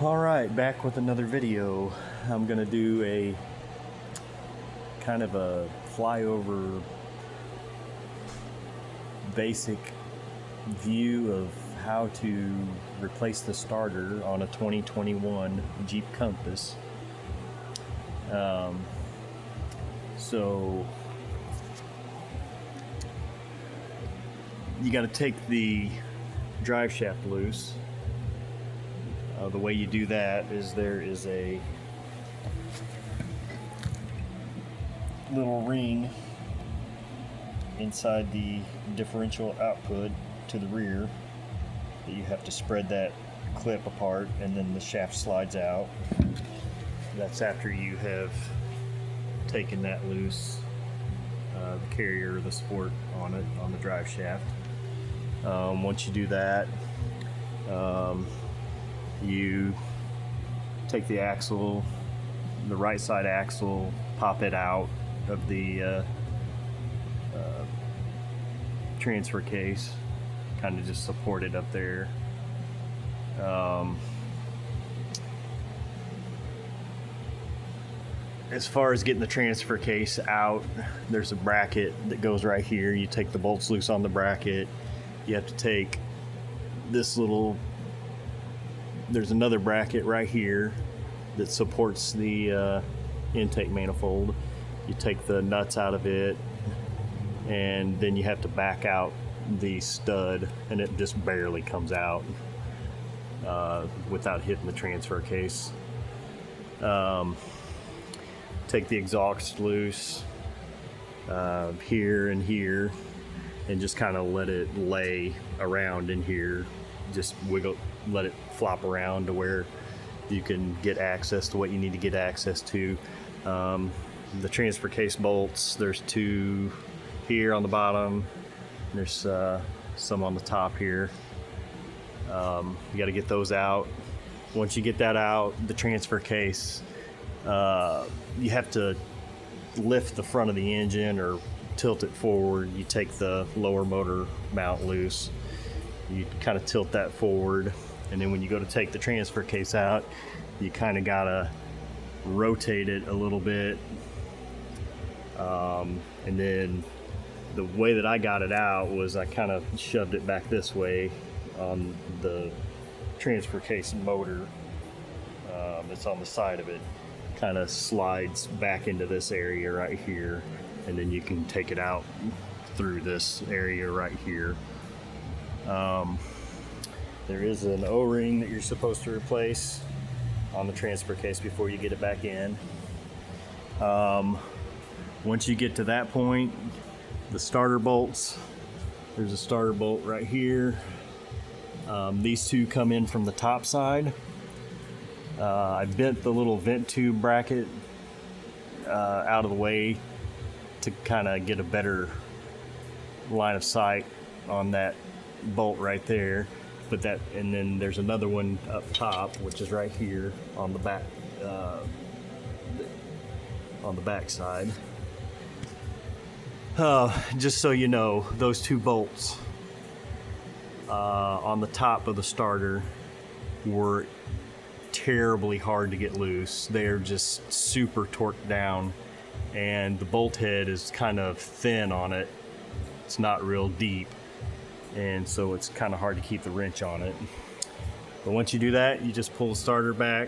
Alright, back with another video. I'm gonna do a kind of a flyover basic view of how to replace the starter on a 2021 Jeep Compass. So you got to take the drive shaft loose. The way you do that is there is a little ring inside the differential output to the rear that you have to spread that clip apart, and then the shaft slides out. That's after you have taken that loose, the carrier, the support on it, on the drive shaft. Once you do that, you take the axle, the right side axle, pop it out of the transfer case, kind of just support it up there. As far as getting the transfer case out, there's a bracket that goes right here. You take the bolts loose on the bracket. You have to take this little, there's another bracket right here that supports the intake manifold. You take the nuts out of it, and then you have to back out the stud, and it just barely comes out without hitting the transfer case. Take the exhaust loose here and here, and just kind of let it lay around in here. Just wiggle, let it flop around to where you can get access to what you need to get access to. The transfer case bolts, there's two here on the bottom, there's some on the top here. You got to get those out. Once you get that out, the transfer case, you have to lift the front of the engine or tilt it forward. You take the lower motor mount loose, you kind of tilt that forward, and then when you go to take the transfer case out, you kind of gotta rotate it a little bit, and then the way that I got it out was I kind of shoved it back this way on the transfer case motor. It's on the side of it, kind of slides back into this area right here, and then you can take it out through this area right here. There is an O-ring that you're supposed to replace on the transfer case before you get it back in. Once you get to that point, the starter bolts, there's a starter bolt right here. These two come in from the top side. I bent the little vent tube bracket out of the way to kind of get a better line of sight on that bolt right there. But that, and then there's another one up top, which is right here on the back, on the back side. Just so you know, those two bolts on the top of the starter were terribly hard to get loose. They're just super torqued down, and the bolt head is kind of thin on it. It's not real deep, and so it's kind of hard to keep the wrench on it. But once you do that, you just pull the starter back.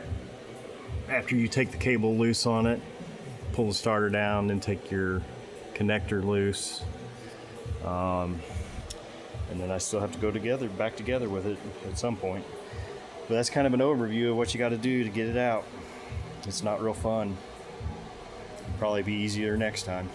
After you take the cable loose on it, pull the starter down, then take your connector loose, and then I still have to go back together with it at some point. But that's kind of an overview of what you got to do to get it out. It's not real fun. It'll probably be easier next time.